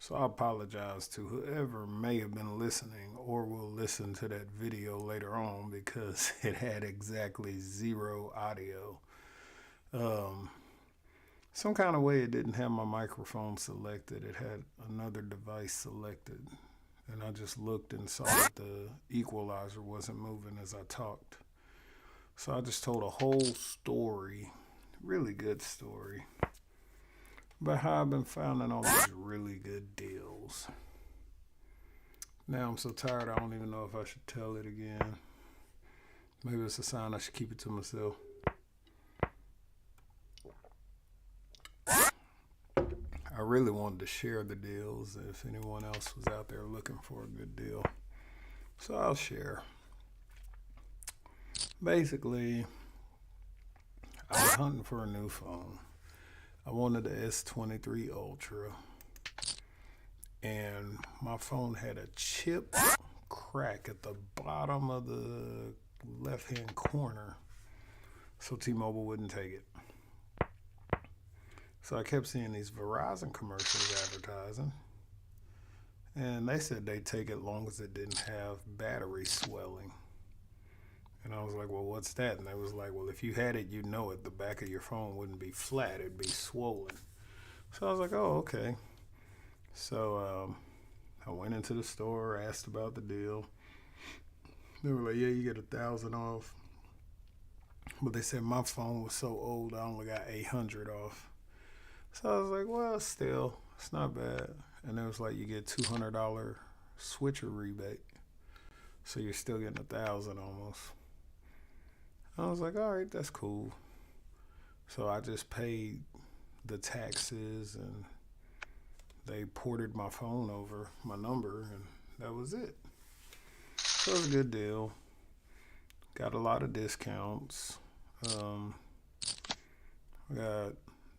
So I apologize to whoever may have been listening or will listen to that video later on because it had exactly zero audio. Um, some kind of way it didn't have my microphone selected. It had another device selected. And I just looked and saw that the equalizer wasn't moving as I talked. So I just told a whole story, really good story, about how I've been finding all these really good deals. Now I'm so tired I don't even know if I should tell it again. Maybe it's a sign I should keep it to myself. I really wanted to share the deals if anyone else was out there looking for a good deal. So I'll share. Basically, I was hunting for a new phone. I wanted the S23 Ultra, and my phone had a chip crack at the bottom of the left hand corner, so T-Mobile wouldn't take it. So I kept seeing these Verizon commercials advertising, and they said they'd take it long as it didn't have battery swelling. And I was like, well, what's that? And they was like, well, if you had it, you'd know it. The back of your phone wouldn't be flat, it'd be swollen. So I was like, oh, okay. So I went into the store, asked about the deal. They were like, yeah, you get 1,000 off. But they said my phone was so old, I only got 800 off. So I was like, well, still, it's not bad. And it was like, you get $200 switcher rebate. So you're still getting 1,000 almost. I was like, all right, that's cool. So I just paid the taxes and they ported my phone over, my number, and that was it. So it was a good deal. Got a lot of discounts. I got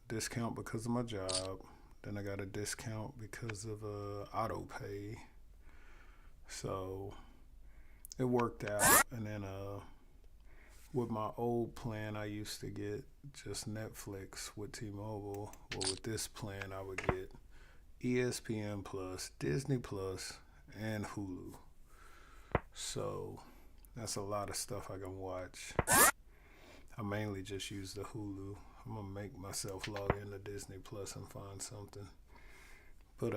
discount because of my job. Then I got a discount because of auto pay. So it worked out. And then with my old plan, I used to get just Netflix with T-Mobile. Well, with this plan, I would get ESPN Plus, Disney Plus, and Hulu. So that's a lot of stuff I can watch. I mainly just use the Hulu. I'm gonna make myself log into Disney Plus and find something. But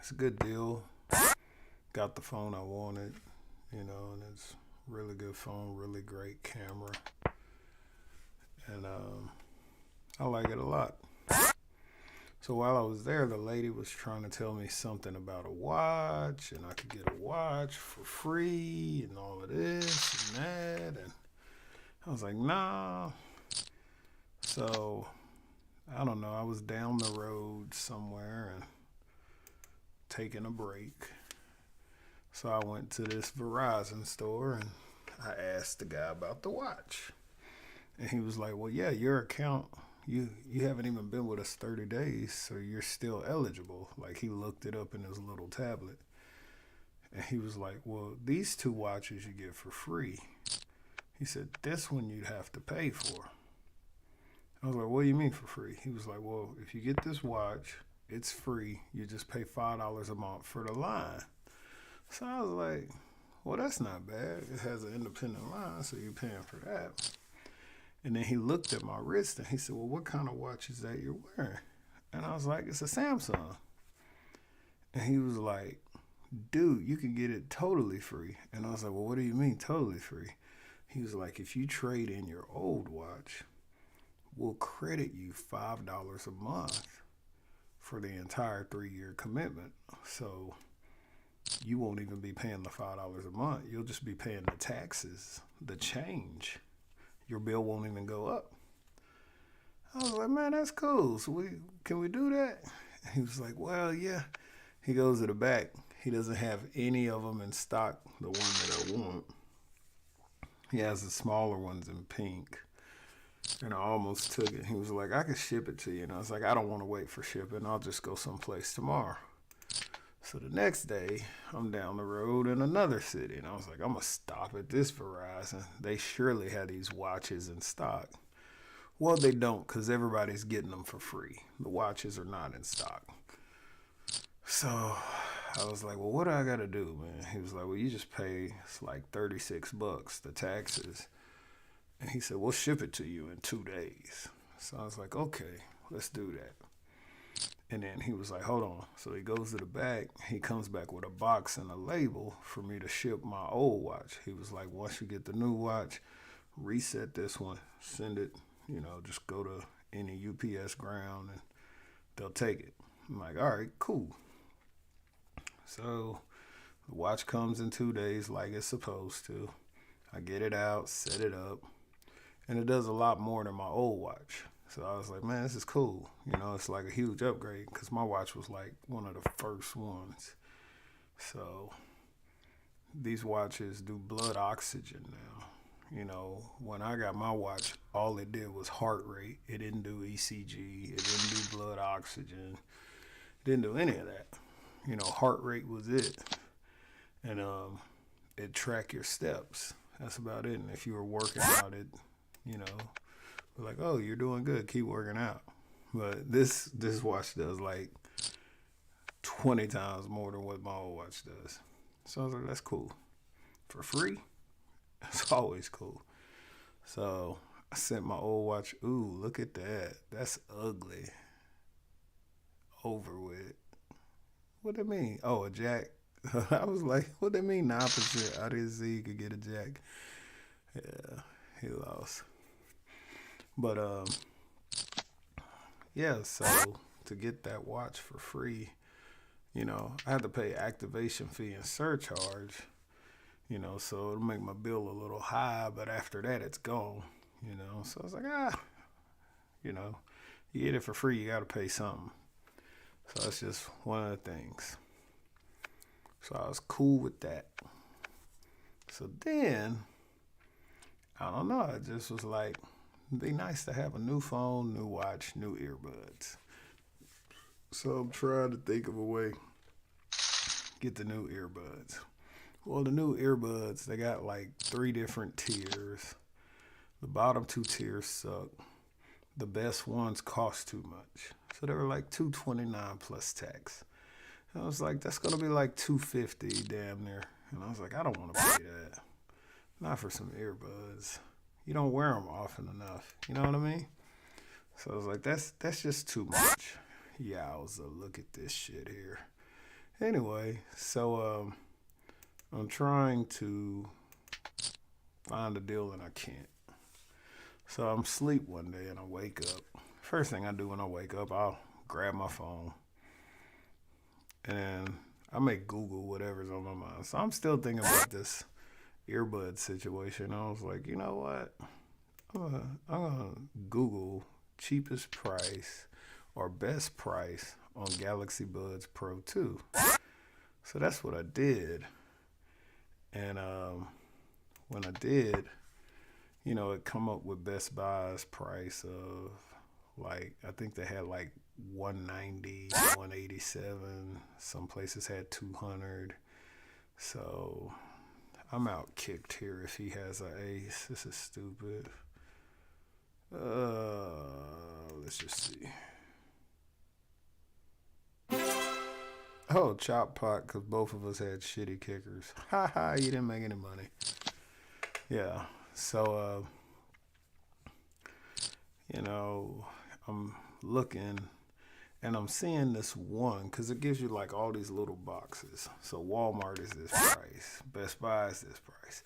it's a good deal. Got the phone I wanted, and it's really good phone, really great camera, and I like it a lot. So while I was there, the lady was trying to tell me something about a watch, and I could get a watch for free, and all of this and that, and I was like, nah. So I don't know. I was down the road somewhere and taking a break. So I went to this Verizon store and I asked the guy about the watch. And he was like, well, yeah, your account, you haven't even been with us 30 days, so you're still eligible. Like, he looked it up in his little tablet. And he was like, well, these two watches you get for free. He said, this one you'd have to pay for. I was like, what do you mean for free? He was like, well, if you get this watch, it's free. You just pay $5 a month for the line. So I was like, well, that's not bad. It has an independent line, so you're paying for that. And then he looked at my wrist and he said, well, what kind of watch is that you're wearing? And I was like, it's a Samsung. And he was like, dude, you can get it totally free. And I was like, well, what do you mean totally free? He was like, if you trade in your old watch, we'll credit you $5 a month for the entire 3-year commitment. So you won't even be paying the $5 a month. You'll just be paying the taxes, the change. Your bill won't even go up. I was like, man, that's cool. So can we do that? He was like, well, yeah. He goes to the back. He doesn't have any of them in stock, the one that I want. He has the smaller ones in pink. And I almost took it. He was like, I can ship it to you. And I was like, I don't want to wait for shipping. I'll just go someplace tomorrow. So the next day, I'm down the road in another city. And I was like, I'm going to stop at this Verizon. They surely had these watches in stock. Well, they don't, because everybody's getting them for free. The watches are not in stock. So I was like, well, what do I got to do, man? He was like, well, you just pay, it's like $36, the taxes. And he said, we'll ship it to you in 2 days. So I was like, okay, let's do that. And then he was like, hold on. So he goes to the back. He comes back with a box and a label for me to ship my old watch. He was like, once you get the new watch, reset this one, send it, just go to any UPS ground and they'll take it. I'm like, all right, cool. So the watch comes in 2 days like it's supposed to. I get it out, set it up, and it does a lot more than my old watch. So I was like, man, this is cool. It's like a huge upgrade because my watch was like one of the first ones. So these watches do blood oxygen now. When I got my watch, all it did was heart rate. It didn't do ECG. It didn't do blood oxygen. It didn't do any of that. Heart rate was it. And it track your steps. That's about it. And if you were working out, like, oh, you're doing good. Keep working out. But this watch does like 20 times more than what my old watch does. So I was like, that's cool. For free, it's always cool. So I sent my old watch. Ooh, look at that. That's ugly. Over with. What do it mean? Oh, a jack. I was like, what do it mean 9%? I didn't see you could get a jack. Yeah, he lost. But yeah, so to get that watch for free, I had to pay activation fee and surcharge, so it'll make my bill a little high, but after that it's gone, So I was like, you know, you get it for free, you gotta pay something. So that's just one of the things. So I was cool with that. So then, I don't know, it just was like, it'd be nice to have a new phone, new watch, new earbuds. So I'm trying to think of a way get the new earbuds. Well, the new earbuds, they got like 3 different tiers. The bottom 2 tiers suck. The best ones cost too much. So they were like $229 plus tax. And I was like, that's gonna be like $250 damn near. And I was like, I don't want to pay that. Not for some earbuds. You don't wear them often enough. You know what I mean? So I was like, that's just too much. Yowza, look at this shit here. Anyway, so I'm trying to find a deal and I can't. So I'm asleep one day and I wake up. First thing I do when I wake up, I'll grab my phone and I may Google whatever's on my mind. So I'm still thinking about this earbud situation. I was like, you know what? I'm gonna Google cheapest price or best price on Galaxy Buds Pro 2. So that's what I did. And when I did, it come up with Best Buy's price of like, I think they had like 190, 187. Some places had 200. So I'm out kicked here if he has an ace. This is stupid. Let's just see. Oh, chop pot, because both of us had shitty kickers. Ha ha, you didn't make any money. Yeah, so, I'm looking and I'm seeing this one because it gives you like all these little boxes. So Walmart is this price, Best Buy is this price.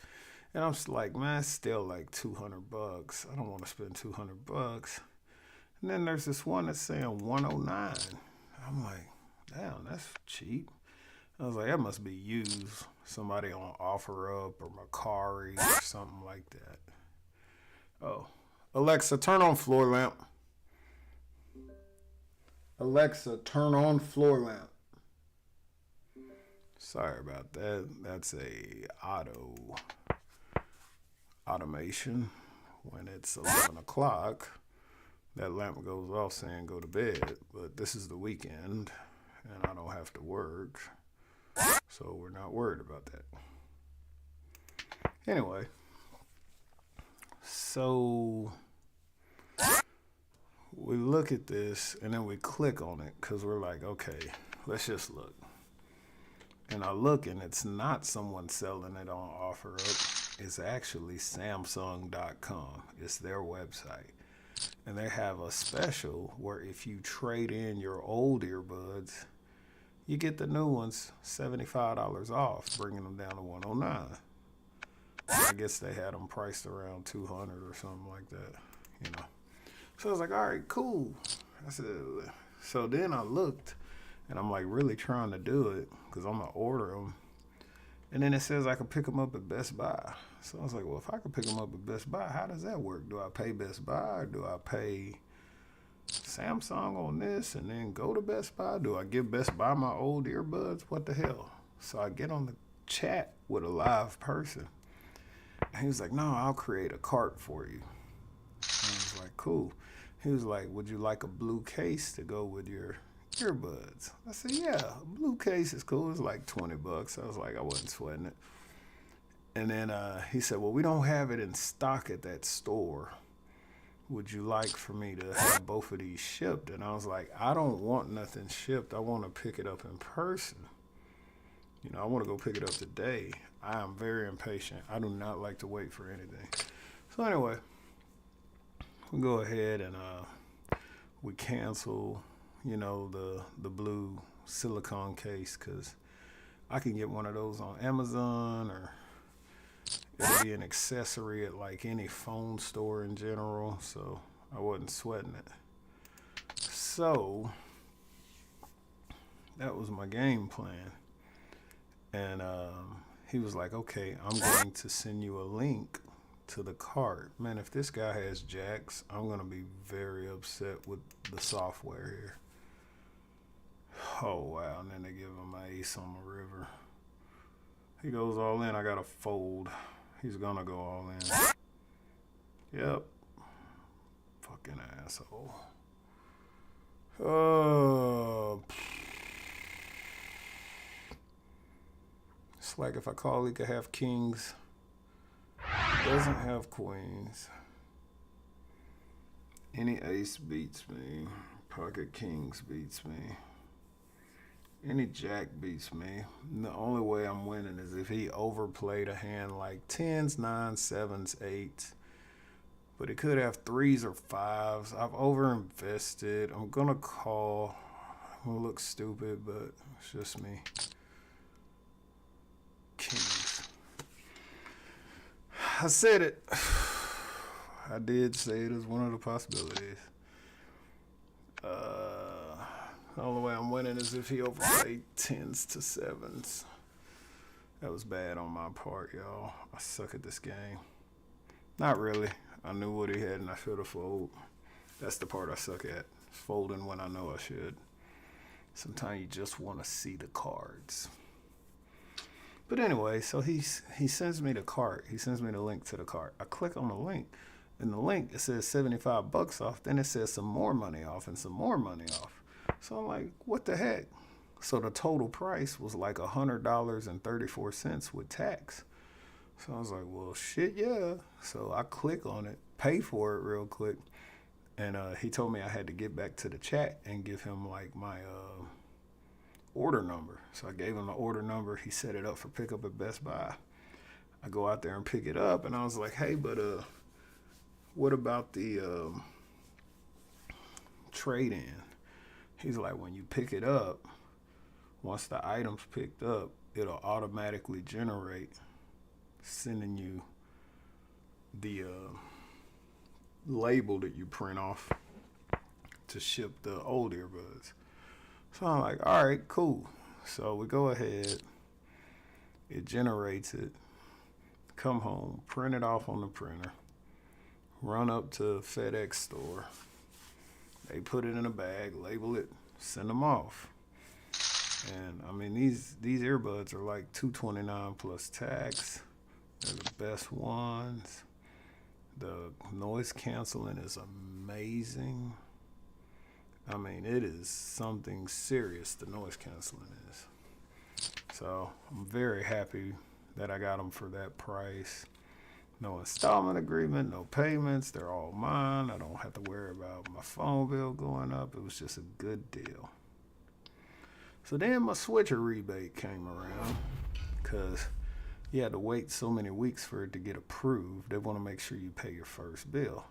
And I'm just like, man, it's still like $200. I don't want to spend $200. And then there's this one that's saying 109. I'm like, damn, that's cheap. I was like, that must be used. Somebody on OfferUp or Mercari or something like that. Oh, Alexa, turn on floor lamp. Alexa, turn on floor lamp. Sorry about that. That's a automation. When it's 11 o'clock, that lamp goes off saying go to bed. But this is the weekend, and I don't have to work. So we're not worried about that. Anyway, so we look at this and then we click on it because we're like, okay, let's just look. And I look, and it's not someone selling it on OfferUp. It's actually Samsung.com. It's their website. And they have a special where if you trade in your old earbuds, you get the new ones $75 off, bringing them down to 109. I guess they had them priced around 200 or something like that, you know. So I was like, all right, cool. I said, so then I looked, and I'm like really trying to do it because I'm gonna order them. And then it says I could pick them up at Best Buy. So I was like, well, if I could pick them up at Best Buy, how does that work? Do I pay Best Buy or do I pay Samsung on this and then go to Best Buy? Do I give Best Buy my old earbuds? What the hell? So I get on the chat with a live person. And he was like, no, I'll create a cart for you. And I was like, cool. He was like, would you like a blue case to go with your earbuds? I said, yeah, a blue case is cool. It's like $20. I was like, I wasn't sweating it. And then he said, well, we don't have it in stock at that store. Would you like for me to have both of these shipped? And I was like, I don't want nothing shipped. I want to pick it up in person. You know, I want to go pick it up today. I am very impatient. I do not like to wait for anything. So anyway, we go ahead and we cancel, you know, the blue silicone case because I can get one of those on Amazon, or it'll be an accessory at like any phone store in general. So I wasn't sweating it. So that was my game plan. And he was like, okay, I'm going to send you a link to the cart. Man, if this guy has jacks, I'm going to be very upset with the software here. Oh, wow. And then they give him an ace on the river. He goes all in. I got to fold. He's going to go all in. Yep. Fucking asshole. Oh. It's like if I call, he could have kings. Doesn't have queens. Any ace beats me. Pocket kings beats me. Any jack beats me. And the only way I'm winning is if he overplayed a hand like 10s, 9s, 7s, 8s. But he could have 3s or 5s. I've overinvested. I'm going to call. I'm going to look stupid, but it's just me. Kings. I said it. I did say it as one of the possibilities. The only way I'm winning is if he overplayed 10s to 7s. That was bad on my part, y'all. I suck at this game. Not really. I knew what he had and I should have folded. That's the part I suck at. Folding when I know I should. Sometimes you just want to see the cards. But anyway, so he sends me the cart. He sends me the link to the cart. I click on the link. And the link, it says $75 off. Then it says some more money off and some more money off. So I'm like, what the heck? So the total price was like $100.34 with tax. So I was like, well, shit, yeah. So I click on it, pay for it real quick. And he told me I had to get back to the chat and give him like my order number. So I gave him the order number. He set it up for pickup at Best Buy. I go out there and pick it up. And I was like, hey, but what about the trade-in? He's like, when you pick it up, once the item's picked up, it'll automatically generate sending you the label that you print off to ship the old earbuds. So I'm like, all right, cool. So we go ahead. It generates it. Come home, print it off on the printer. Run up to FedEx store. They put it in a bag, label it, send them off. And I mean, these earbuds are like $229 plus tax. They're the best ones. The noise canceling is amazing. I mean, it is something serious, the noise canceling is. So I'm very happy that I got them for that price. No installment agreement, no payments. They're all mine. I don't have to worry about my phone bill going up. It was just a good deal. So then my switcher rebate came around because you had to wait so many weeks for it to get approved. They want to make sure you pay your first bill.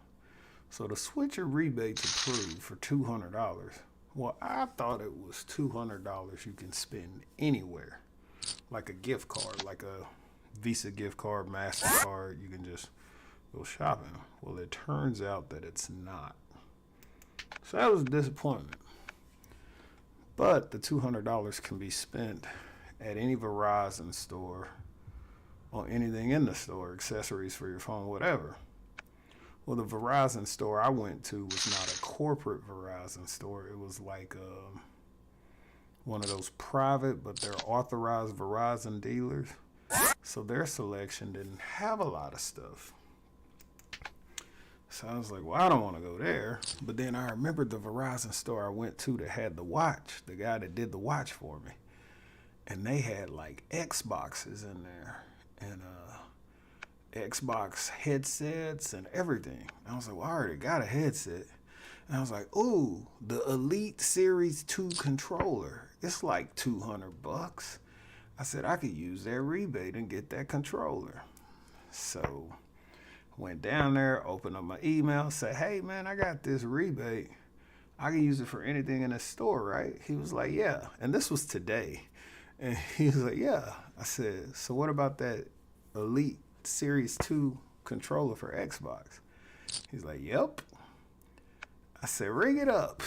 So the switcher rebate's approved for $200. Well, I thought it was $200 you can spend anywhere, like a gift card, like a Visa gift card, MasterCard. You can just go shopping. Well, it turns out that it's not. So that was a disappointment. But the $200 can be spent at any Verizon store, on anything in the store, accessories for your phone, whatever. Well, the Verizon store I went to was not a corporate Verizon store. It was like one of those private, but they're authorized Verizon dealers. So their selection didn't have a lot of stuff. So I was like, well, I don't want to go there. But then I remembered the Verizon store I went to that had the watch, the guy that did the watch for me. And they had like Xboxes in there and Xbox headsets and everything. I was like, well, I already got a headset. And I was like, ooh, the Elite Series 2 controller. It's like $200. I said, I could use that rebate and get that controller. So went down there, opened up my email, said, hey, man, I got this rebate. I can use it for anything in the store, right? He was like, yeah. And this was today. And he was like, yeah. I said, so what about that Elite Series 2 controller for Xbox? He's like, yep. I said, ring it up.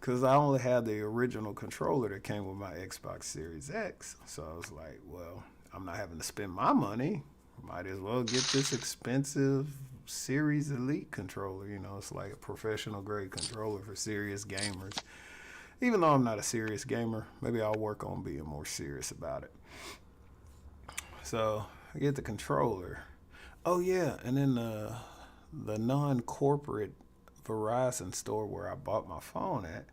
Because I only had the original controller that came with my Xbox Series X. So I was like, well, I'm not having to spend my money. Might as well get this expensive Series Elite controller. You know, it's like a professional grade controller for serious gamers. Even though I'm not a serious gamer, maybe I'll work on being more serious about it. So I get the controller. Oh yeah, and then the non-corporate Verizon store where I bought my phone at,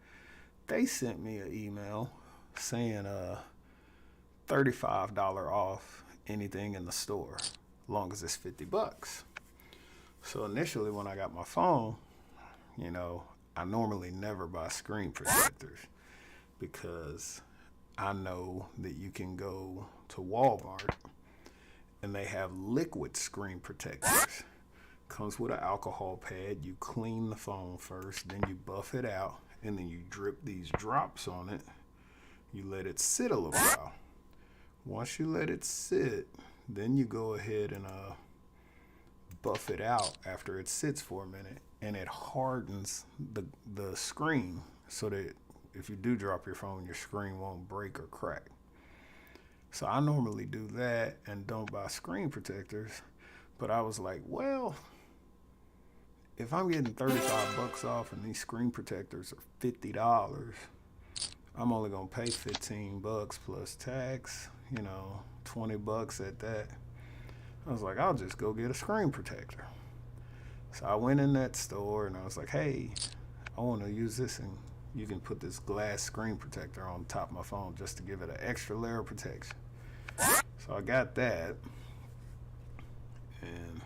they sent me an email saying $35 off anything in the store, as long as it's $50. So initially when I got my phone, you know, I normally never buy screen protectors because I know that you can go to Walmart and they have liquid screen protectors. Comes with an alcohol pad. You clean the phone first, then you buff it out, and then you drip these drops on it. You let it sit a little while. Once you let it sit, then you go ahead and buff it out after it sits for a minute, and it hardens the screen so that if you do drop your phone, your screen won't break or crack. So I normally do that and don't buy screen protectors, but I was like, well, if I'm getting $35 off and these screen protectors are $50, I'm only gonna pay $15 plus tax, you know, $20 at that. I was like, I'll just go get a screen protector. So I went in that store and I was like, hey, I want to use this, and you can put this glass screen protector on top of my phone just to give it an extra layer of protection. So I got that, and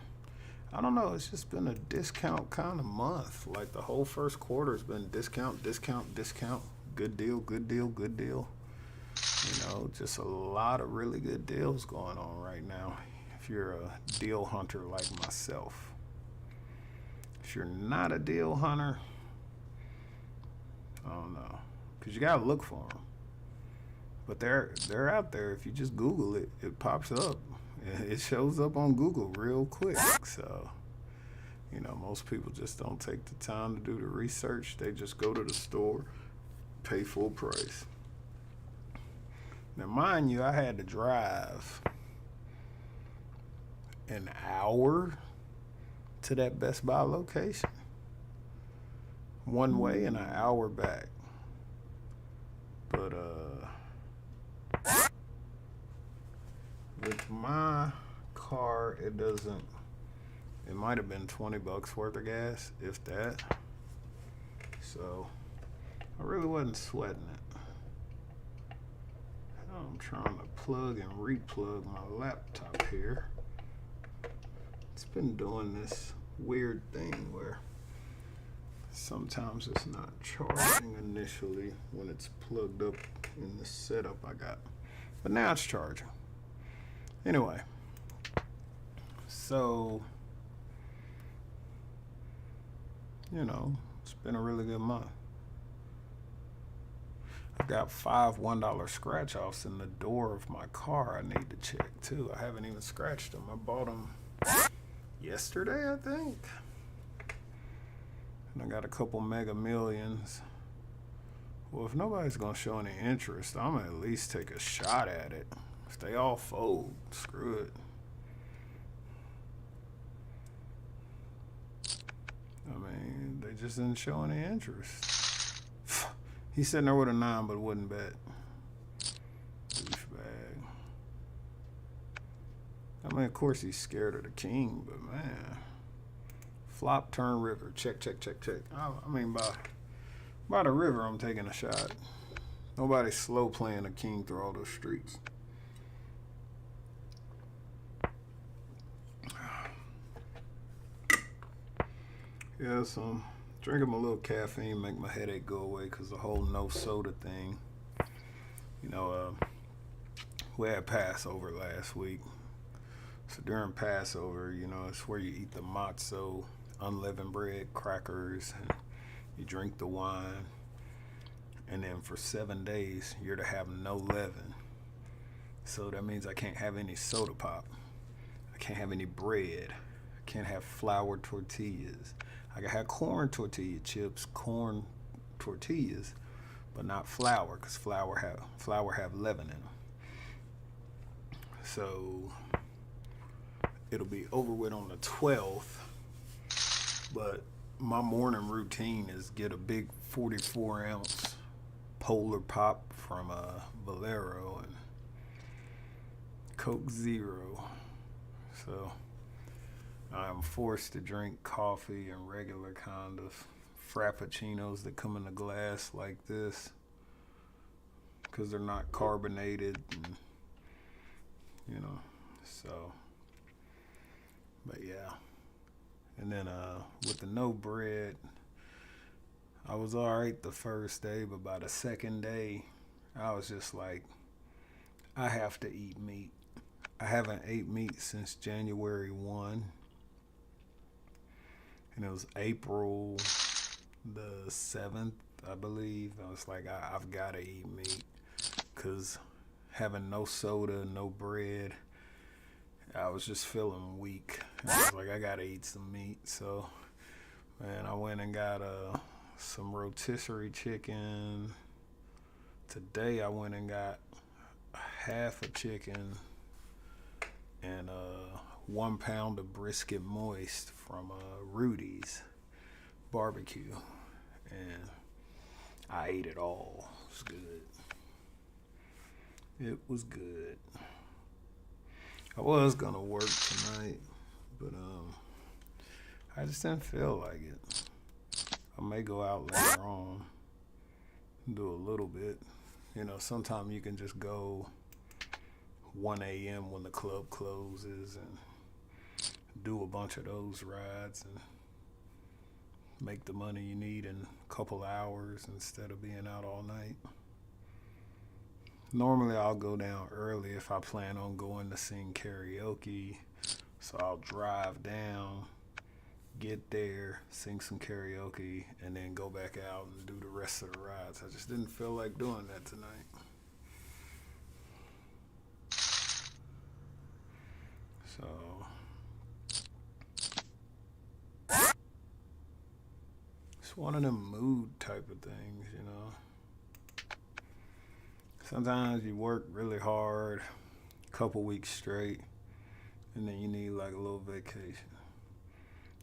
I don't know, it's just been a discount kind of month. Like the whole first quarter has been discount, discount, discount, good deal, good deal, good deal. You know, just a lot of really good deals going on right now if you're a deal hunter like myself. If you're not a deal hunter, I don't know, because you gotta look for them. But they're out there. If you just Google it, it pops up. It shows up on Google real quick. So, you know, most people just don't take the time to do the research. They just go to the store, pay full price. Now, mind you, I had to drive an hour to that Best Buy location, one way and an hour back. But with my car, it might have been $20 worth of gas, if that. So I really wasn't sweating it. I'm trying to plug and replug my laptop here. It's been doing this weird thing where Sometimes it's not charging initially when it's plugged up in the setup I got. But now it's charging. Anyway, so, it's been a really good month. I've got 5 $1 scratch offs in the door of my car I need to check too. I haven't even scratched them. I bought them yesterday, I think. And I got a couple Mega Millions. Well, if nobody's going to show any interest, I'm going to at least take a shot at it. If they all fold, screw it. I mean, they just didn't show any interest. He's sitting there with a 9 but wouldn't bet. Douchebag. I mean, of course he's scared of the king, but man. Flop, turn, river. Check, check, check, check. I mean, by the river, I'm taking a shot. Nobody's slow playing a king through all those streets. Yeah, so drinking a little caffeine make my headache go away because the whole no soda thing. We had Passover last week. So during Passover, it's where you eat the matzo, unleavened bread, crackers, and you drink the wine. And then for 7 days, you're to have no leaven. So that means I can't have any soda pop. I can't have any bread. I can't have flour tortillas. I can have corn tortilla chips, corn tortillas, but not flour, because flour have leaven in them. So it'll be over with on the 12th, but my morning routine is get a big 44-ounce Polar Pop from Valero and Coke Zero. So I'm forced to drink coffee and regular kind of frappuccinos that come in a glass like this because they're not carbonated, and, so, but yeah. And then with the no bread, I was all right the first day, but by the second day, I was just like, I have to eat meat. I haven't ate meat since January 1. And it was April the 7th, I believe. I was like, I've got to eat meat. Because having no soda, no bread, I was just feeling weak. And I was like, I got to eat some meat. So, man, I went and got some rotisserie chicken. Today I went and got half a chicken and 1 pound of brisket moist from Rudy's barbecue, and I ate it all. It was good. It was good. I was gonna work tonight, but I just didn't feel like it. I may go out later on and do a little bit. Sometimes you can just go 1 a.m. when the club closes and do a bunch of those rides and make the money you need in a couple hours instead of being out all night. Normally I'll go down early if I plan on going to sing karaoke. So I'll drive down, get there, sing some karaoke, and then go back out and do the rest of the rides. I just didn't feel like doing that tonight. So it's one of them mood type of things, Sometimes you work really hard, a couple weeks straight, and then you need like a little vacation.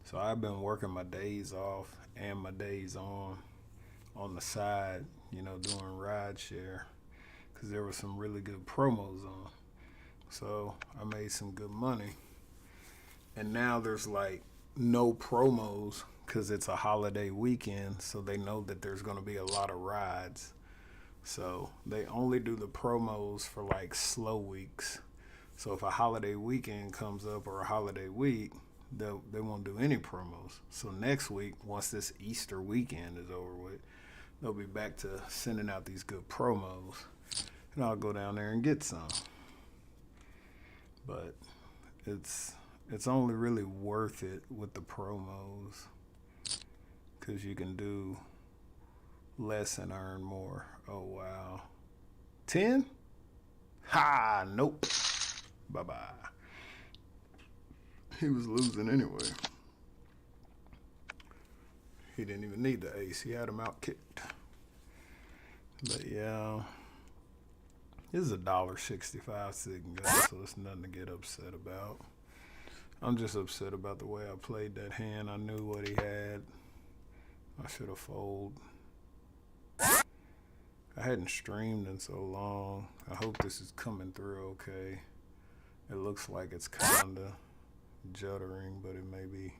So I've been working my days off and my days on the side, doing ride share, because there were some really good promos on. So I made some good money. And now there's like no promos because it's a holiday weekend, so they know that there's going to be a lot of rides. So they only do the promos for like slow weeks. So if a holiday weekend comes up or a holiday week, They won't do any promos. So next week, once this Easter weekend is over with, they'll be back to sending out these good promos, and I'll go down there and get some. But it's only really worth it with the promos because you can do less and earn more. Oh wow, 10? Ha! Nope. Bye bye. He was losing anyway. He didn't even need the ace. He had him out kicked. But yeah, this is $1.65 Sigma, so it's nothing to get upset about. I'm just upset about the way I played that hand. I knew what he had. I should have folded. I hadn't streamed in so long. I hope this is coming through okay. It looks like it's kinda juddering, but it may be,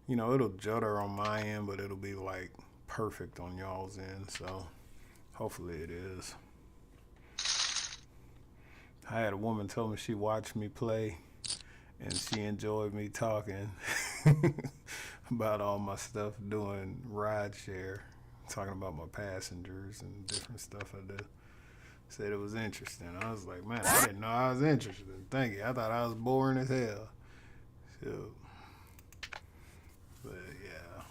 it'll judder on my end, but it'll be like perfect on y'all's end, so hopefully it is. I had a woman tell me she watched me play and she enjoyed me talking about all my stuff doing ride share, talking about my passengers and different stuff I do. Said it was interesting. I was like, man, I didn't know I was interested. Thank you. I thought I was boring as hell. So, but yeah.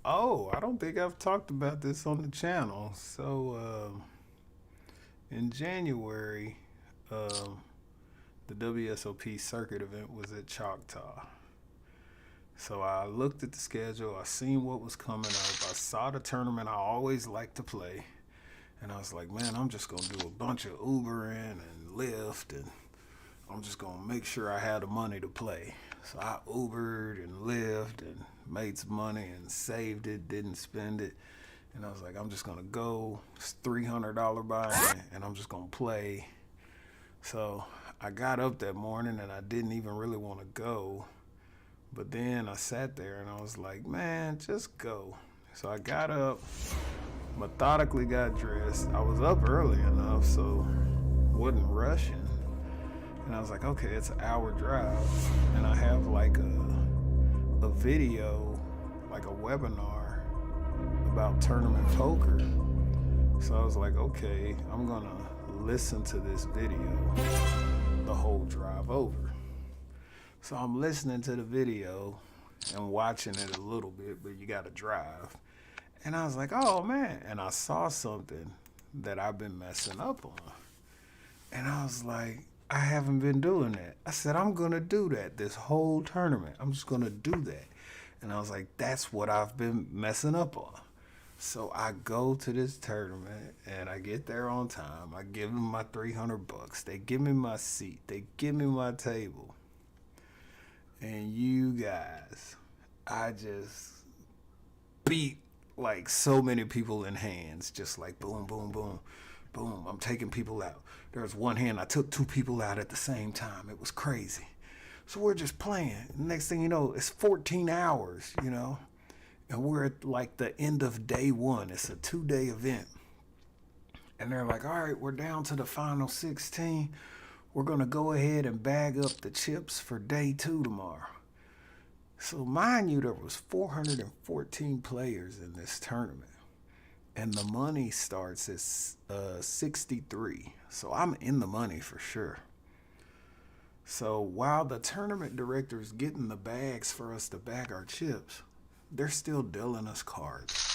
Oh, I don't think I've talked about this on the channel. So, in January, the WSOP circuit event was at Choctaw. So I looked at the schedule, I seen what was coming up, I saw the tournament I always like to play, and I was like, man, I'm just gonna do a bunch of Ubering and Lyft, and I'm just gonna make sure I had the money to play. So I Ubered and Lyft and made some money and saved it, didn't spend it, and I was like, I'm just gonna go, it's $300 buy-in, and I'm just gonna play. So I got up that morning and I didn't even really want to go. But then I sat there and I was like, man, just go. So I got up, methodically got dressed. I was up early enough, so wasn't rushing. And I was like, okay, it's an hour drive. And I have like a video, like a webinar about tournament poker. So I was like, okay, I'm gonna listen to this video the whole drive over. So I'm listening to the video and watching it a little bit, but you gotta drive. And I was like, oh man. And I saw something that I've been messing up on. And I was like, I haven't been doing that. I said, I'm gonna do that this whole tournament. I'm just gonna do that. And I was like, that's what I've been messing up on. So I go to this tournament and I get there on time. I give them my $300. They give me my seat. They give me my table. And you guys, I just beat like so many people in hands, just like boom, boom, boom, boom. I'm taking people out. There was one hand, I took 2 people out at the same time. It was crazy. So we're just playing. Next thing you know, it's 14 hours, and we're at like the end of day 1. It's a 2-day event. And they're like, all right, we're down to the final 16. We're going to go ahead and bag up the chips for day 2 tomorrow. So mind you, there was 414 players in this tournament. And the money starts at 63. So I'm in the money for sure. So while the tournament director's getting the bags for us to bag our chips, they're still dealing us cards.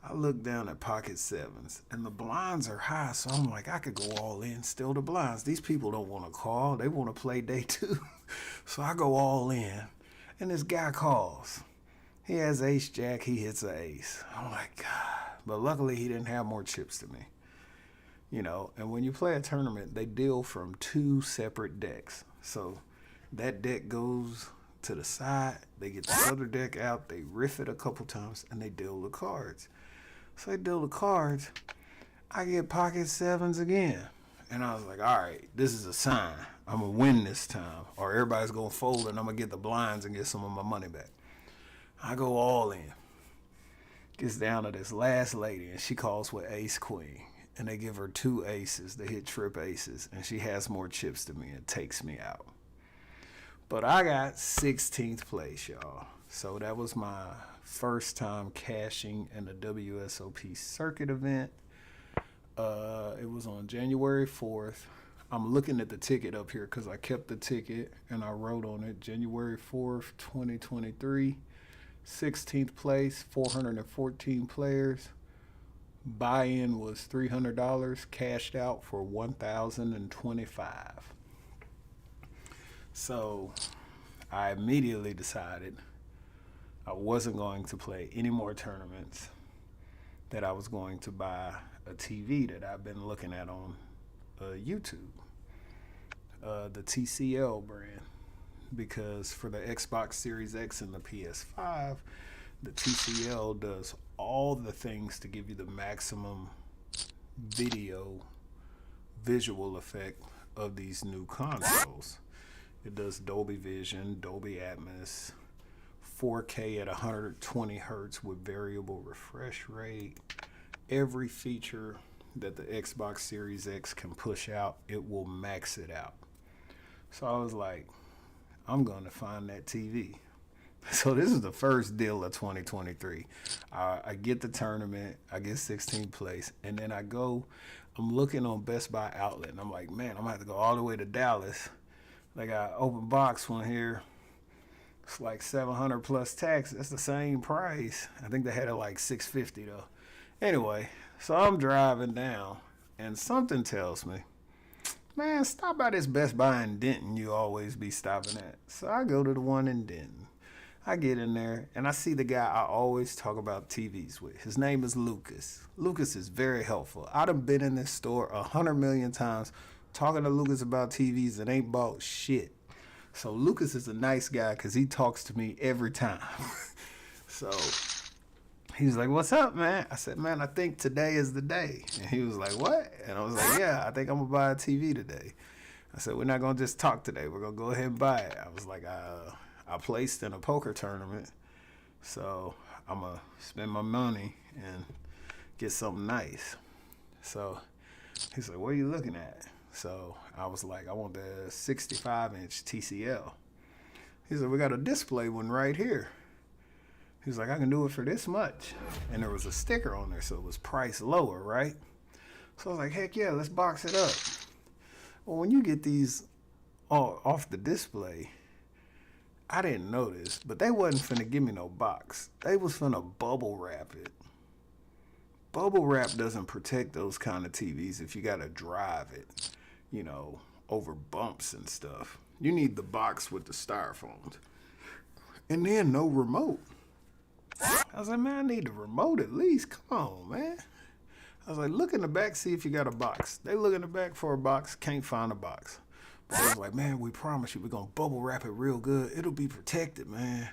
I look down at pocket 7s, and the blinds are high, so I'm like, I could go all in, still the blinds. These people don't want to call. They want to play day 2. So I go all in, and this guy calls. He has ace-jack, he hits an ace. I'm like, God. But luckily, he didn't have more chips than me. And when you play a tournament, they deal from 2 separate decks. So that deck goes to the side, they get the other deck out, they riff it a couple times, and they deal the cards. So they deal the cards, I get pocket 7s again. And I was like, all right, this is a sign. I'm going to win this time. Or everybody's going to fold and I'm going to get the blinds and get some of my money back. I go all in. Gets down to this last lady and she calls with ace queen. and they give her 2 aces. They hit trip aces, and she has more chips than me and takes me out. But I got 16th place, y'all. So that was my first time cashing in the WSOP circuit event. It was on January 4th. I'm looking at the ticket up here because I kept the ticket and I wrote on it January 4th, 2023. 16th place, 414 players. Buy-in was $300, cashed out for $1,025. So I immediately decided I wasn't going to play any more tournaments, that I was going to buy a TV that I've been looking at on YouTube, the TCL brand, because for the Xbox Series X and the PS5, the TCL does all the things to give you the maximum visual effect of these new consoles. It does Dolby Vision, Dolby Atmos, 4K at 120 hertz with variable refresh rate. Every feature that the Xbox Series X can push out, it will max it out. So I was like, I'm going to find that TV. So this is the first deal of 2023. I get the tournament, I get 16th place, and then I'm looking on Best Buy Outlet, and I'm like, man, I'm going to have to go all the way to Dallas. They got open box one here. It's like $700 plus tax. That's the same price. I think they had it like $650 though. Anyway, so I'm driving down, and something tells me, man, stop by this Best Buy in Denton you always be stopping at. So I go to the one in Denton. I get in there, and I see the guy I always talk about TVs with. His name is Lucas. Lucas is very helpful. I'd have been in this store 100 million times talking to Lucas about TVs and ain't bought shit. So Lucas is a nice guy because he talks to me every time. So he's like, what's up, man? I said, man, I think today is the day. And he was like, what? And I was like, yeah, I think I'm going to buy a TV today. I said, we're not going to just talk today. We're going to go ahead and buy it. I was like, I placed in a poker tournament, so I'm going to spend my money and get something nice. So he's like, what are you looking at? So I was like, I want the 65-inch TCL. He said, we got a display one right here. He's like, I can do it for this much. And there was a sticker on there, so it was priced lower, right? So I was like, heck yeah, let's box it up. Well, when you get these off the display, I didn't notice, but they wasn't finna give me no box. They was finna bubble wrap it. Bubble wrap doesn't protect those kind of TVs if you gotta drive it, over bumps and stuff. You need the box with the styrofoams. And then no remote. I was like, man, I need the remote at least. Come on, man. I was like, look in the back, see if you got a box. They look in the back for a box, can't find a box. But I was like, man, we promise you we're going to bubble wrap it real good. It'll be protected, man.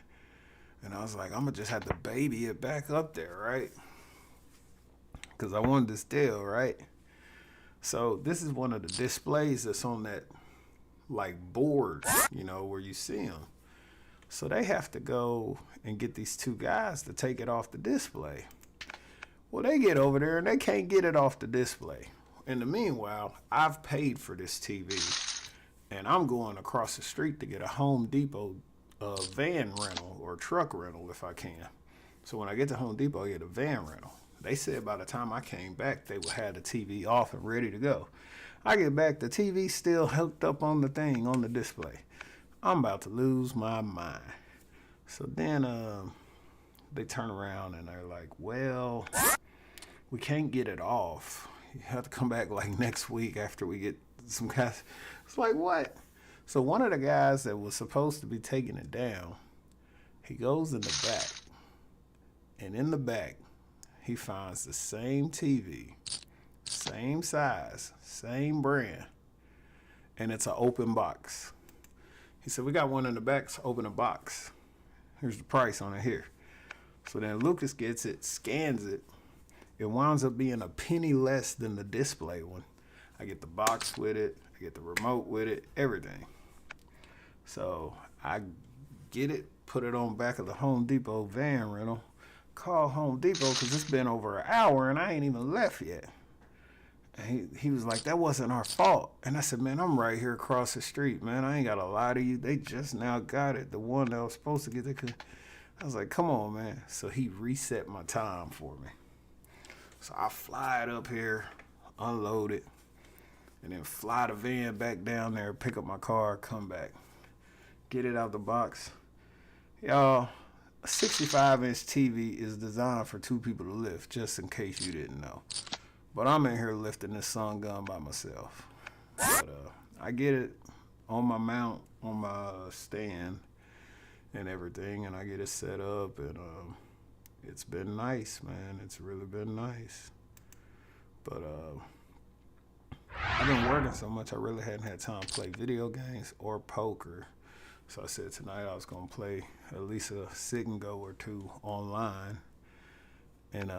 And I was like, I'm going to just have to baby it back up there, right? Because I wanted this deal, right? So this is one of the displays that's on that, like, board, where you see them. So they have to go and get these two guys to take it off the display. Well, they get over there and they can't get it off the display. In the meanwhile, I've paid for this TV. And I'm going across the street to get a Home Depot van rental or truck rental if I can. So when I get to Home Depot, I get a van rental. They said by the time I came back, they would have the TV off and ready to go. I get back, the TV still hooked up on the thing, on the display. I'm about to lose my mind. So then they turn around and they're like, well, we can't get it off. You have to come back like next week after we get some guys. It's like, what? So one of the guys that was supposed to be taking it down, he goes in the back. And in the back, he finds the same TV, same size, same brand. And it's an open box. He said, we got one in the back, so open a box. Here's the price on it here. So then Lucas gets it, scans it. It winds up being a penny less than the display one. I get the box with it. I get the remote with it, everything. So I get it, put it on back of the Home Depot van rental. Call Home Depot because it's been over an hour and I ain't even left yet. And he was like, that wasn't our fault. And I said, man, I'm right here across the street, man. I ain't got to lie to you. They just now got it. The one that was supposed to get it. I was like, come on, man. So he reset my time for me. So I fly it up here, unload it, and then fly the van back down there, pick up my car, come back, get it out the box. Y'all, a 65-inch TV is designed for two people to lift, just in case you didn't know. But I'm in here lifting this sun gun by myself. But I get it on my mount, on my stand and everything, and I get it set up, and it's been nice, man. It's really been nice. But I've been working so much, I really hadn't had time to play video games or poker. So I said tonight I was going to play at least a sit and go or two online, and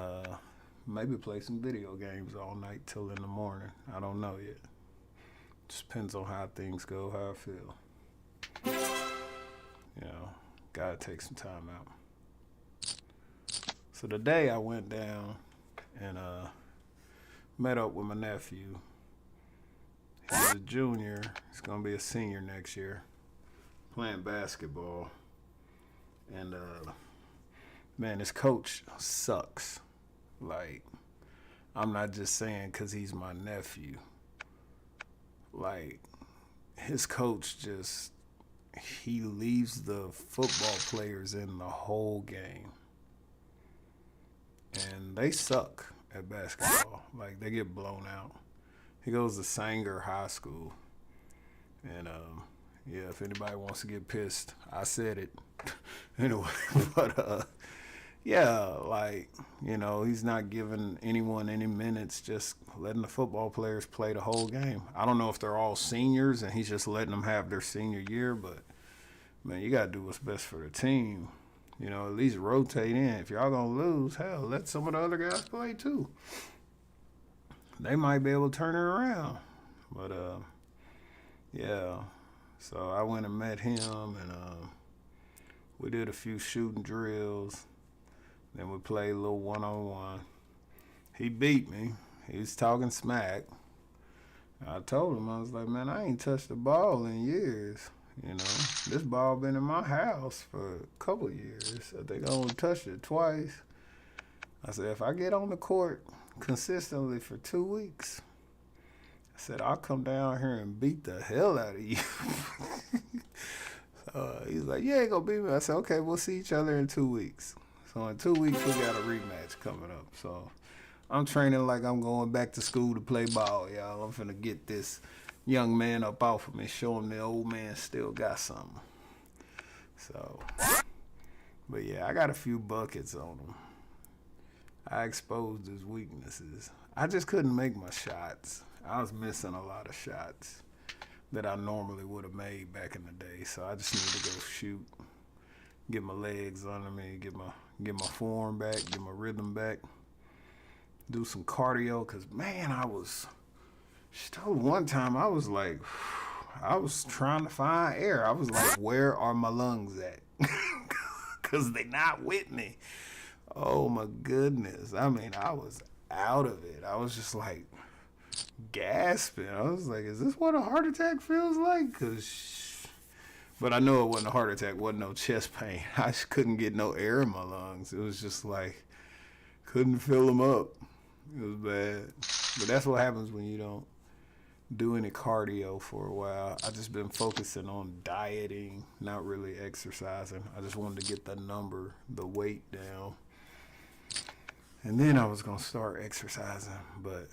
maybe play some video games all night till in the morning. I don't know yet. Just depends on how things go, how I feel. You know, gotta take some time out. So today I went down and met up with my nephew. He's a junior. He's gonna be a senior next year, playing basketball. And man, his coach sucks. Like, I'm not just saying because he's my nephew. Like, his coach just, he leaves the football players in the whole game. And they suck at basketball. Like, they get blown out. He goes to Sanger High School. And, yeah, if anybody wants to get pissed, I said it. Anyway, but, yeah, like, you know, he's not giving anyone any minutes, just letting the football players play the whole game. I don't know if they're all seniors and he's just letting them have their senior year, but, man, you got to do what's best for the team. You know, at least rotate in. If y'all going to lose, hell, let some of the other guys play too. They might be able to turn it around. But, yeah, so I went and met him, and we did a few shooting drills. Then we played a little one-on-one. He beat me. He was talking smack. I told him, I was like, man, I ain't touched the ball in years. You know, this ball been in my house for a couple of years. I think I only touched it twice. I said, if I get on the court consistently for 2 weeks, I said, I'll come down here and beat the hell out of you. He's like, you ain't gonna beat me. I said, okay, we'll see each other in 2 weeks. So in 2 weeks, we got a rematch coming up. So I'm training like I'm going back to school to play ball, y'all. I'm finna get this young man up off of me, show him the old man still got something. So, but yeah, I got a few buckets on him. I exposed his weaknesses. I just couldn't make my shots. I was missing a lot of shots that I normally would have made back in the day. So I just need to go shoot, get my legs under me, get my form back, get my rhythm back, do some cardio. Cause man, still one time I was like, I was trying to find air. I was like, where are my lungs at? Cause they not with me. Oh my goodness. I mean, I was out of it. I was just like gasping. I was like, is this what a heart attack feels like? But I know it wasn't a heart attack, wasn't no chest pain. I just couldn't get no air in my lungs. It was just like, couldn't fill them up. It was bad. But that's what happens when you don't do any cardio for a while. I just been focusing on dieting, not really exercising. I just wanted to get the weight down. And then I was going to start exercising. But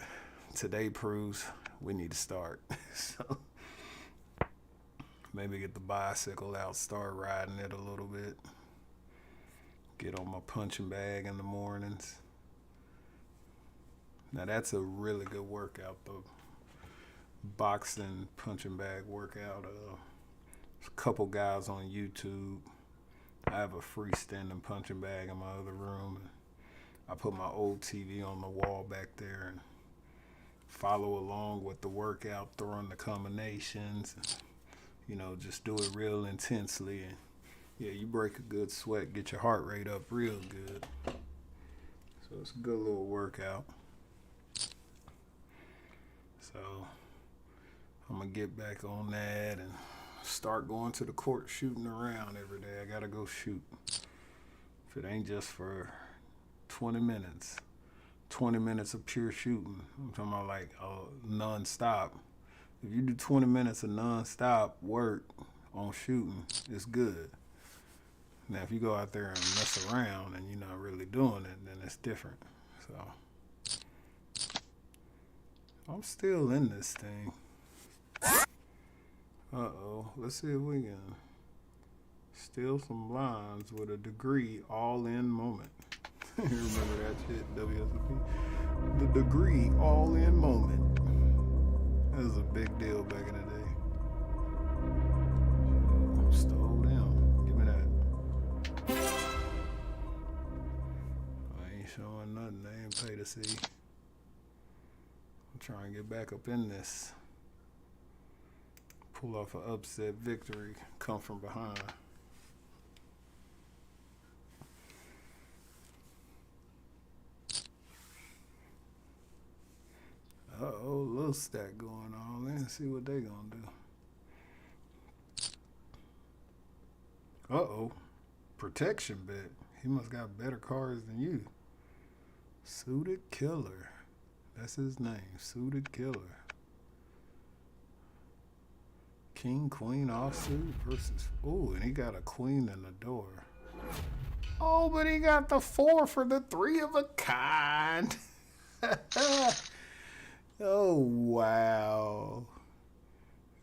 today proves we need to start. So maybe get the bicycle out, start riding it a little bit. Get on my punching bag in the mornings. Now that's a really good workout, the boxing punching bag workout. There's a couple guys on YouTube. I have a freestanding punching bag in my other room. I put my old TV on the wall back there and follow along with the workout, throwing the combinations. You know, just do it real intensely. And yeah, you break a good sweat, get your heart rate up real good. So it's a good little workout. So I'm gonna get back on that and start going to the court shooting around every day. I gotta go shoot. If it ain't just for 20 minutes, 20 minutes of pure shooting. I'm talking about like non-stop. If you do 20 minutes of non-stop work on shooting, it's good. Now, if you go out there and mess around and you're not really doing it, then it's different. So, I'm still in this thing. Uh-oh. Let's see if we can steal some lines with a degree all-in moment. You remember that shit, WSOP? The degree all-in moment. That was a big deal back in the day. Stole them. Give me that. I ain't showing nothing. They ain't pay to see. I'm trying to get back up in this. Pull off an upset victory. Come from behind. Uh-oh, little stack going on. Let's see what they gonna do. Uh-oh. Protection bet. He must got better cards than you. Suited Killer. That's his name. Suited Killer. King, Queen, offsuit versus... Ooh, and he got a queen in the door. Oh, but he got the 4 for the 3 of a kind. Oh, wow.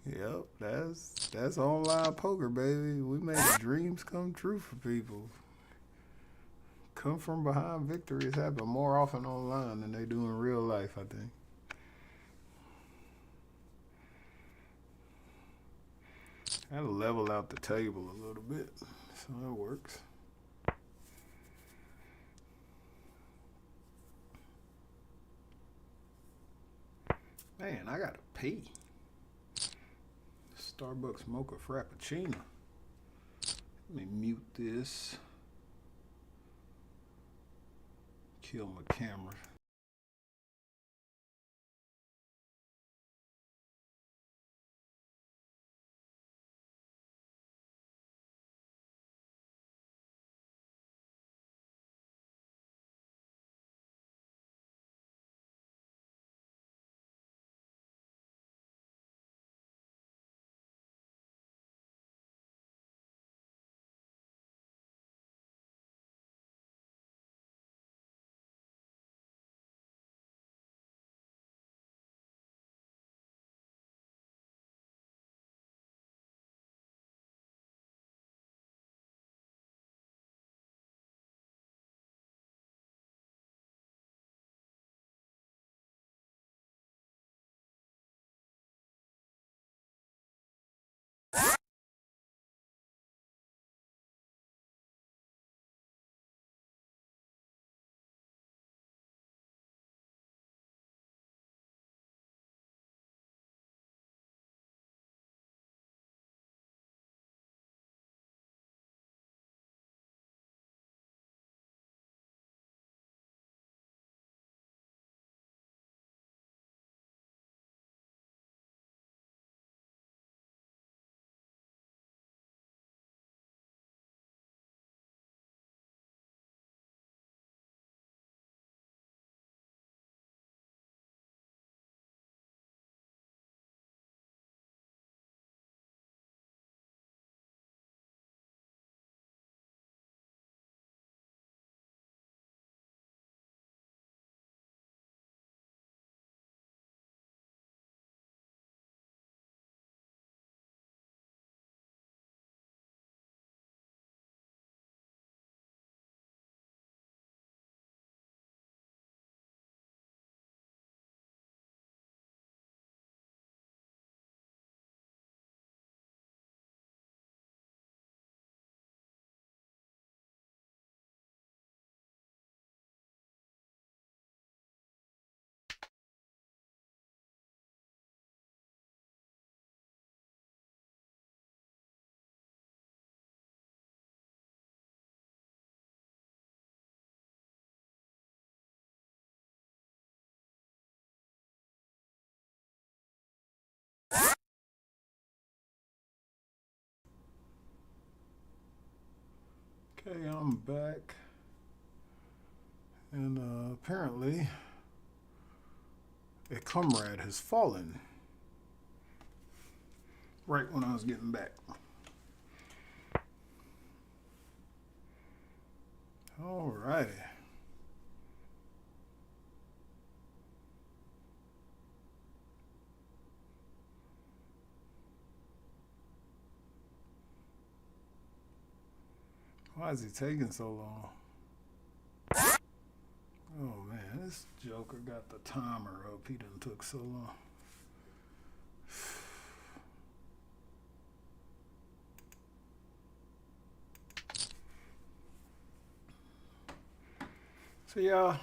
Yep, that's online poker, baby. We make dreams come true for people. Come from behind victories happen more often online than they do in real life, I think. I gotta level out the table a little bit, so that works. Man, I gotta pee. Starbucks mocha frappuccino. Let me mute this. Kill my camera. Okay, I'm back. And apparently, a comrade has fallen right when I was getting back. Alrighty. Why is he taking so long? Oh man, this joker got the timer up. He done took so long. So y'all,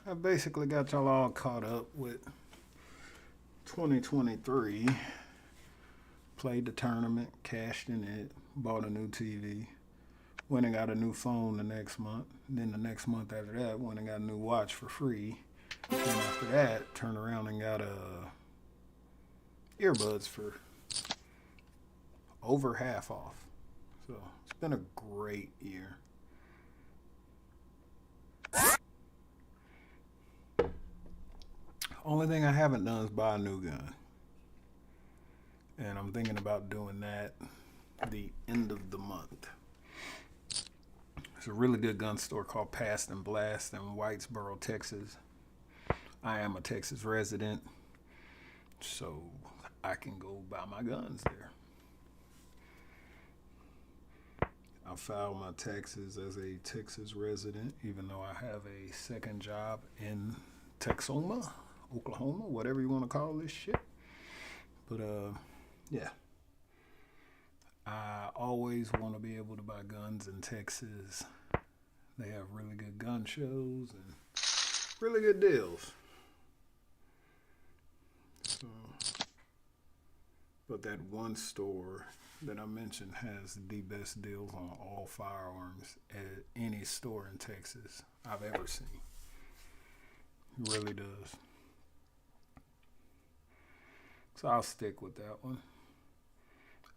I basically got y'all all caught up with 2023. Played the tournament, cashed in it, bought a new TV, went and got a new phone the next month. Then the next month after that, went and got a new watch for free. And after that, turned around and got earbuds for over half off. So it's been a great year. Only thing I haven't done is buy a new gun. And I'm thinking about doing that the end of the month. There's a really good gun store called Past and Blast in Whitesboro, Texas. I am a Texas resident, so I can go buy my guns there. I filed my taxes as a Texas resident, even though I have a second job in Texoma, Oklahoma, whatever you want to call this shit. But yeah, I always want to be able to buy guns in Texas. They have really good gun shows and really good deals. So, but that one store that I mentioned has the best deals on all firearms at any store in Texas I've ever seen. It really does. So I'll stick with that one.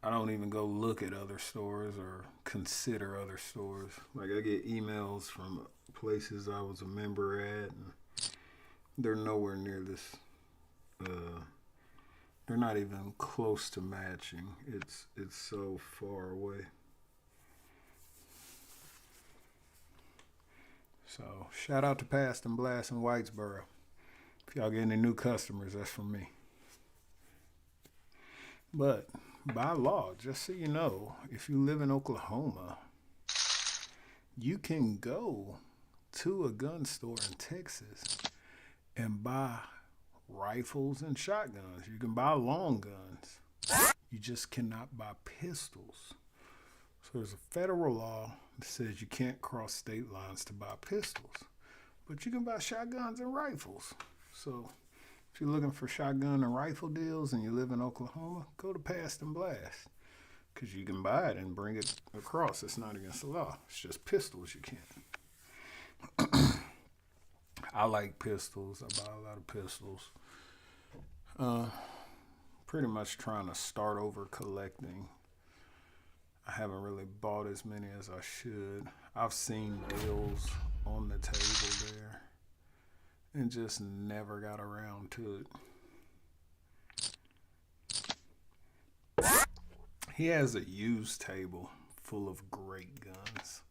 I don't even go look at other stores or consider other stores. Like I get emails from places I was a member at, and they're nowhere near this. They're not even close to matching. It's so far away. So shout out to Past and Blast in Whitesboro. If y'all get any new customers, that's from me. But by law, just so you know, if you live in Oklahoma, you can go to a gun store in Texas and buy rifles and shotguns. You can buy long guns. You just cannot buy pistols. So there's a federal law that says you can't cross state lines to buy pistols. But you can buy shotguns and rifles. So if you're looking for shotgun and rifle deals and you live in Oklahoma, go to Past and Blast. Because you can buy it and bring it across. It's not against the law. It's just pistols you can't. I like pistols. I buy a lot of pistols. Pretty much trying to start over collecting. I haven't really bought as many as I should. I've seen deals on the table there and just never got around to it. He has a used table full of great guns.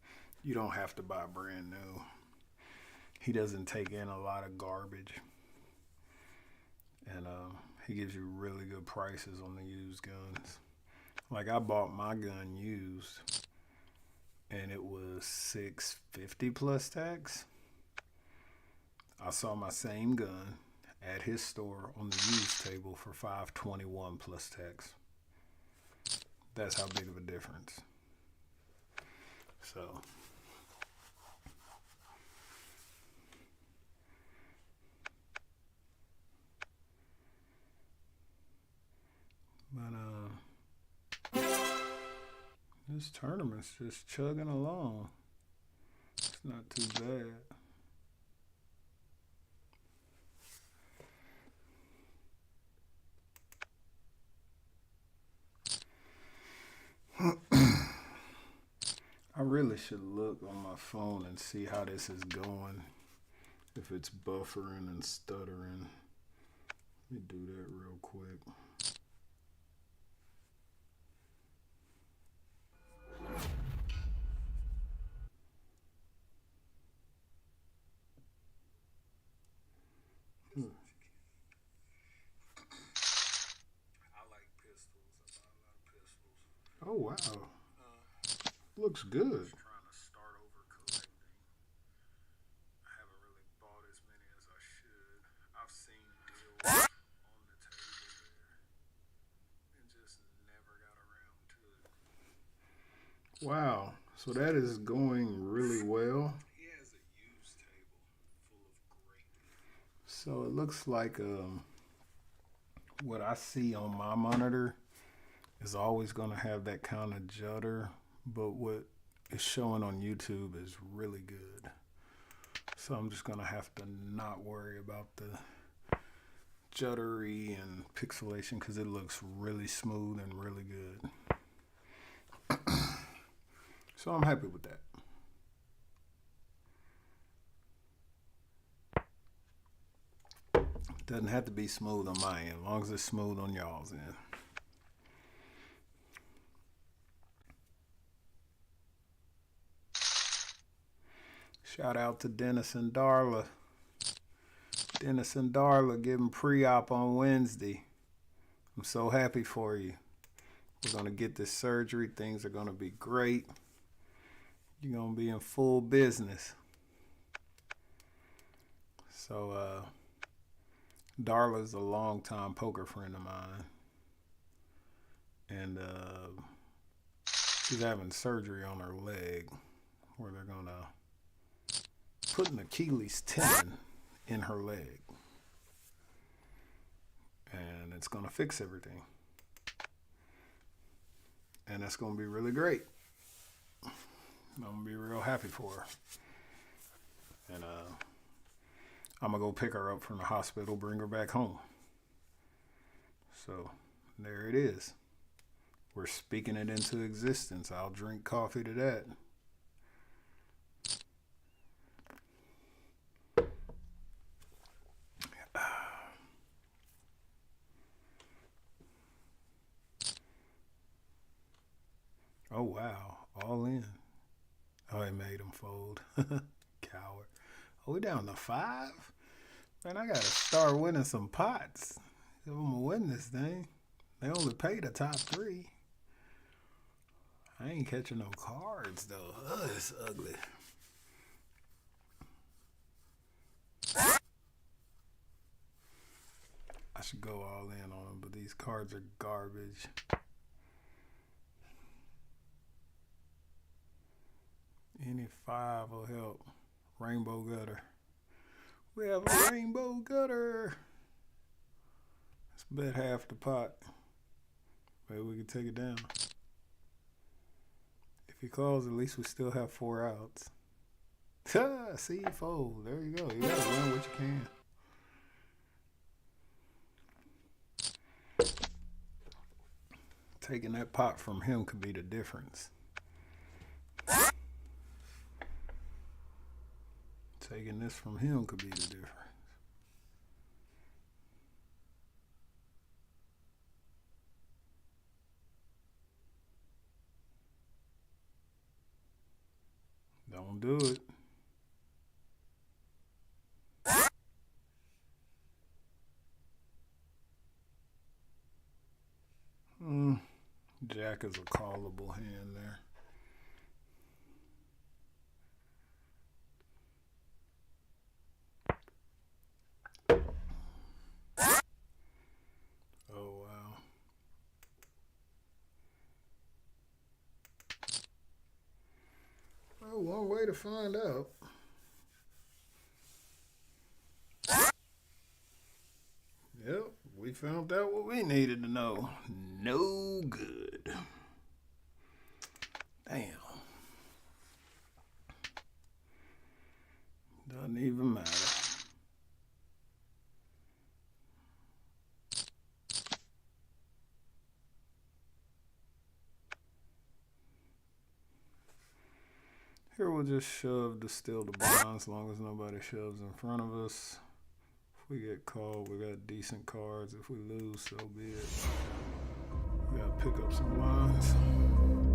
You don't have to buy brand new. He doesn't take in a lot of garbage. And he gives you really good prices on the used guns. Like I bought my gun used and it was $650 plus tax. I saw my same gun at his store on the used table for $521 plus tax. That's how big of a difference. So but this tournament's just chugging along. It's not too bad. I really should look on my phone and see how this is going. If it's buffering and stuttering. Let me do that real quick. Oh wow, looks good. Trying to start over collecting. I haven't really bought as many as I should. I've seen deals on the table there and just never got around to it. Wow, so that is going really well. He has a used table full of great. So it looks like what I see on my monitor is always going to have that kind of judder, but what is showing on YouTube is really good. So I'm just going to have to not worry about the juddery and pixelation because it looks really smooth and really good. So I'm happy with that. Doesn't have to be smooth on my end, as long as it's smooth on y'all's end. Shout out to Dennis and Darla. Dennis and Darla getting pre-op on Wednesday. I'm so happy for you. We're going to get this surgery. Things are going to be great. You're going to be in full business. So, Darla's a longtime poker friend of mine. And she's having surgery on her leg where they're going to put an Achilles tendon in her leg. And it's going to fix everything. And that's going to be really great. I'm going to be real happy for her. And I'm going to go pick her up from the hospital, bring her back home. So there it is. We're speaking it into existence. I'll drink coffee to that. Oh, wow. All in. Oh, it made him fold. Coward. Oh, we down to 5? Man, I got to start winning some pots if I'm going to win this thing. They only pay the top 3. I ain't catching no cards, though. Ugh, it's ugly. I should go all in on them, but these cards are garbage. Any 5 will help. Rainbow gutter. We have a rainbow gutter. Let's bet half the pot. Maybe we can take it down. If he calls, at least we still have 4 outs. See you fold. There you go. You gotta win what you can. Taking that pot from him could be the difference. Taking this from him could be the difference. Don't do it. Jack is a callable hand there. Oh, wow. Well, one way to find out. Yep, we found out what we needed to know. No good. Damn. Doesn't even matter. Here we'll just shove to steal the blind as long as nobody shoves in front of us. If we get called, we got decent cards. If we lose, so be it. We gotta pick up some blinds.